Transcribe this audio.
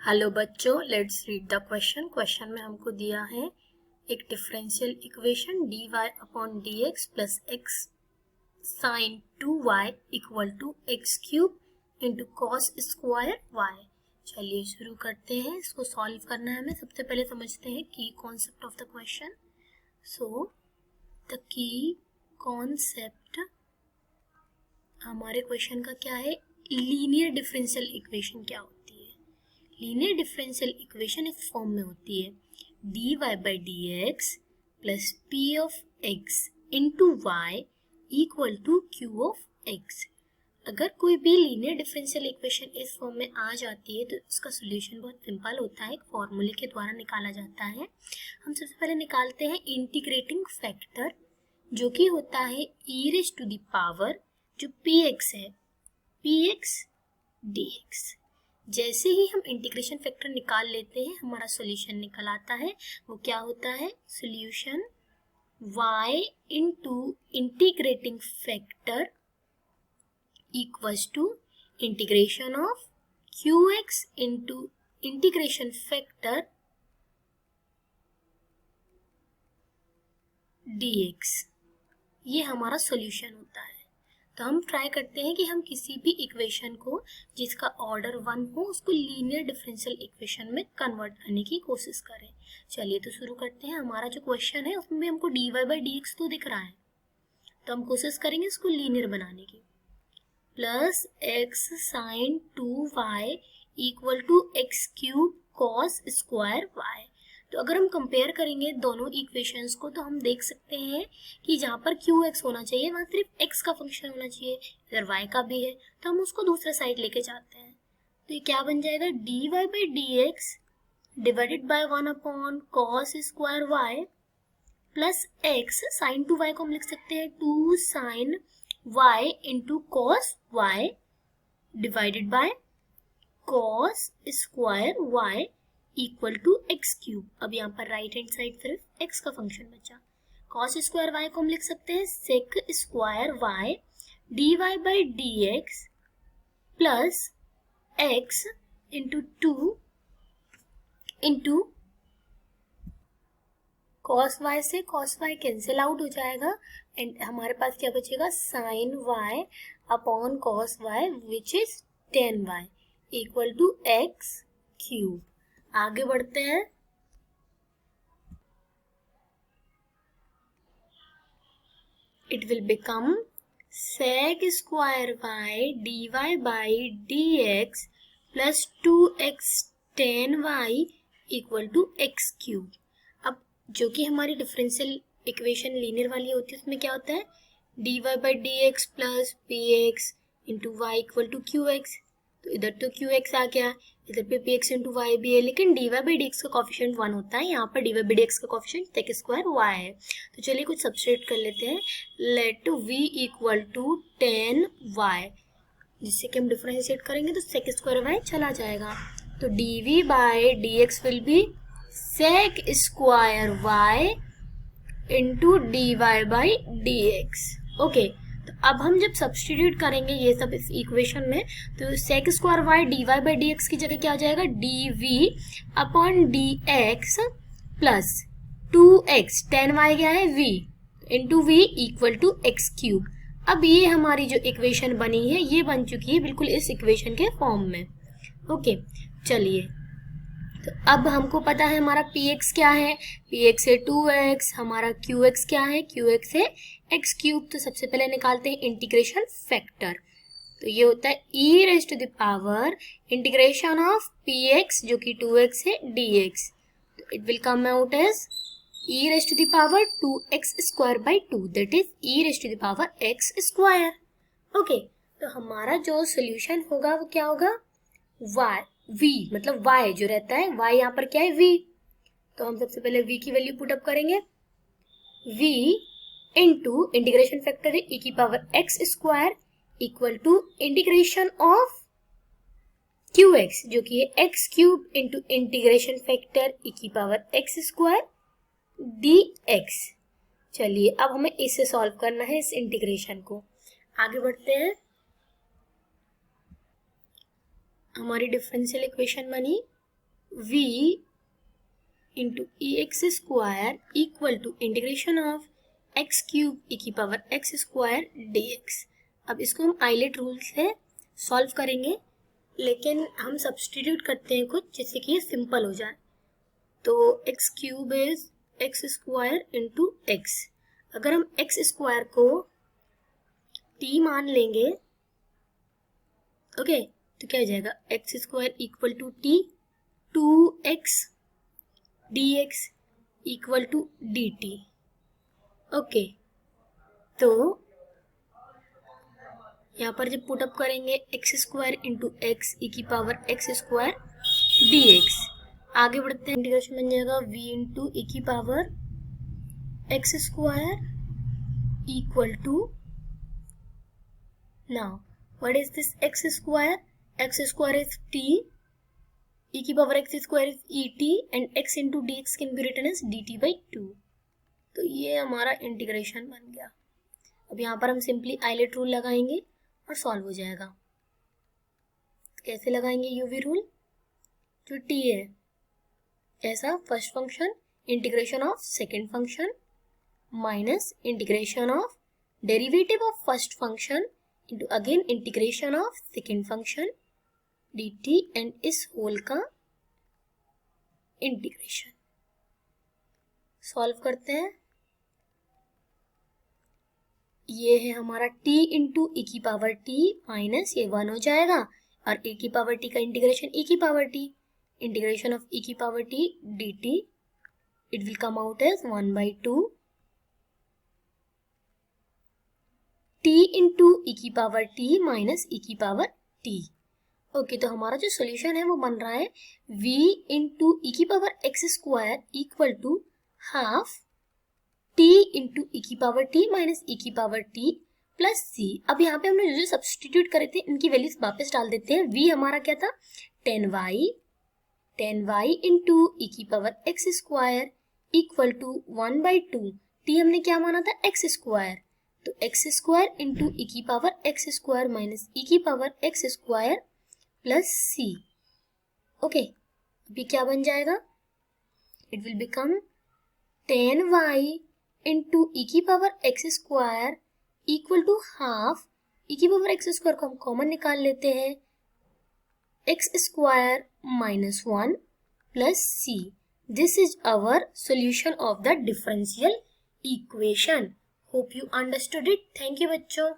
Hello बच्चों, let's read the question. Question में हमको दिया है एक differential equation dy upon dx plus x sine 2y equal to x cube into cos square y। चलिए शुरू करते हैं। इसको सॉल्व करना है हमें। सबसे पहले समझते हैं key concept of the question. So the key concept हमारे क्वेश्चन का क्या है, लीनियर डिफरेंशियल इक्वेशन क्या होती है। लीनियर डिफरेंशियल इक्वेशन इस फॉर्म में होती है dy by d x plus p of x into y equal to q of x. अगर कोई भी लीनियर डिफरेंशियल इक्वेशन इस फॉर्म में आ जाती है तो उसका सोल्यूशन बहुत सिंपल होता है, एक फॉर्मूले के द्वारा निकाला जाता है। हम सबसे पहले निकालते हैं इंटीग्रेटिंग फैक्टर, जो कि होता है e raise to the power जो पी एक्स है, पी एक्स डी एक्स। जैसे ही हम इंटीग्रेशन फैक्टर निकाल लेते हैं हमारा सॉल्यूशन निकल आता है। वो क्या होता है, solution y into integrating factor equals to integration of qx into integration factor dx। ये हमारा सॉल्यूशन होता है। तो हम ट्राई करते हैं कि हम किसी भी इक्वेशन को जिसका ऑर्डर 1 हो उसको लीनियर डिफरेंशियल इक्वेशन में कन्वर्ट करने की कोशिश करें। चलिए तो शुरू करते हैं। हमारा जो क्वेश्चन है उसमें भी हमको dy बाई डी एक्स तो दिख रहा है, तो हम कोशिश करेंगे इसको लीनियर बनाने की। Plus x sine 2y equal to x cube cos square y। तो अगर हम कंपेयर करेंगे दोनों इक्वेशंस को तो हम देख सकते हैं कि जहाँ पर क्यू एक्स होना चाहिए वहाँ सिर्फ एक्स का फंक्शन होना चाहिए, इधर वाई का भी है तो हम उसको दूसरे साइड लेके जाते हैं। तो ये क्या बन जाएगा, dy by d x divided by 1 upon cos square y plus x sine 2y को हम लिख सकते हैं 2 sine y into cos y divided by cos square y equal to x cube. अब यहाँ पर राइट हैंड साइड सिर्फ x का फंक्शन बचा। कॉस स्क्वायर वाई को हम लिख सकते हैं sec square y d y by d x plus x into 2 into cos y से कॉस वाई कैंसिल आउट हो जाएगा एंड हमारे पास क्या बचेगा, sine y upon cos y which is tan y equal to x cube. आगे बढ़ते हैं। It will become sec square y d y by d x plus 2x tan y equal to x cube. अब जो कि हमारी differential equation linear वाली होती है उसमें क्या होता है, dy by d x plus p x into y equal to q x. तो इधर तो क्यू एक्स आ गया, इधर पे पी एक्स इंटू वाई भी है, लेकिन d y by d x का कॉफिशिएंट 1 होता है, यहाँ पर d y by d x का कॉफिशिएंट सेक स्क्वायर वाई है। तो चलिए कुछ सब्स्टिट्यूट कर लेते हैं। Late v equal to 10y, जिससे कि हम डिफरेंशिएट करेंगे तो सेक स्क्वायर वाई चला जाएगा। तो dv by d x will be sec square y into d y by d x. Okay, तो अब हम जब सब्स्टिट्यूट करेंगे ये सब इस इक्वेशन में तो sec square y d y by d x की जगह क्या आ जाएगा, d v upon d x plus 2x tan y क्या है v into v equal to x cube. अब ये हमारी जो इक्वेशन बनी है ये बन चुकी है बिल्कुल इस इक्वेशन के फॉर्म में। ओके चलिए, तो अब हमको पता है हमारा px क्या है, px है 2x, हमारा qx क्या है, qx है x क्यूब। तो सबसे पहले निकालते हैं इंटीग्रेशन फैक्टर। तो ये होता है e raise to the power integration of px जो कि 2x है dx। तो it will come out as e raise to the power 2x square by 2 that is e raise to the power x square. Okay, तो हमारा जो solution होगा वो क्या होगा, y v मतलब y जो रहता है y यहाँ पर क्या है v। तो हम सबसे पहले v की वैल्यू पुट अप करेंगे, v इंटू इंटीग्रेशन फैक्टर है e की power x square equal to integration of qx जो कि है x cube into integration factor e की पावर x स्क्वायर dx। चलिए अब हमें इससे सॉल्व करना है इस इंटीग्रेशन को। आगे बढ़ते हैं। हमारी डिफरेंशियल इक्वेशन बनी v into ex square equal to integration of x cube e की पावर x square dx। अब इसको हम आइलेट रूल से सॉल्व करेंगे, लेकिन हम सब्स्टिट्यूट करते हैं कुछ जिससे कि ये सिंपल हो जाए। तो x cube is x square into x। अगर हम x स्क्वायर को t मान लेंगे, ओके, तो क्या हो जाएगा, x square equal to t, 2x dx equal to dt। Okay, तो यहाँ पर जब पुट अप करेंगे x square into x e की पावर x स्क्वायर dx, आगे बढ़ते हैं, इंटीग्रेशन बन जाएगा v इंटू ई की power x square equal to, now what is this x square is t, e की power x square is et and x into dx can be written as dt by 2। तो ये हमारा integration बन गया। अब यहाँ पर हम सिंपली आइलेट रूल लगाएंगे और सॉल्व हो जाएगा। कैसे लगाएंगे यूवी रूल? जो t है ऐसा first function integration of second function minus integration of derivative of first function into again integration of second function dt and इस होल का इंटीग्रेशन। सॉल्व करते हैं। ये है हमारा t इंटू ई की पावर t माइनस ये 1 हो जाएगा और e की पावर t का इंटीग्रेशन e की power t, integration of e की power t dt, it will come out as 1/2 t into e की पावर t माइनस e की पावर t। ओके, तो हमारा जो सोल्यूशन है वो बन रहा है v इंटू ई की power x square equal to half t into e की पावर t माइनस ई की पावर t प्लस c। अब यहाँ पे हमने जो सब्स्टिट्यूट करे थे इनकी वैल्यूज वापस डाल देते हैं। v हमारा क्या था, 10y इंटू ई की power x square equal to 1/2, t हमने क्या माना था, x स्क्वायर, तो x स्क्वायर इंटू ई की power x square minus e की power x square plus c। Okay, अभी क्या बन जाएगा, it will become 10y into e की power x square equal to half e की पावर x स्क्वायर को हम कॉमन निकाल लेते हैं, x square minus 1 plus c। This is our solution of the differential equation. Hope you understood it. Thank you बच्चों।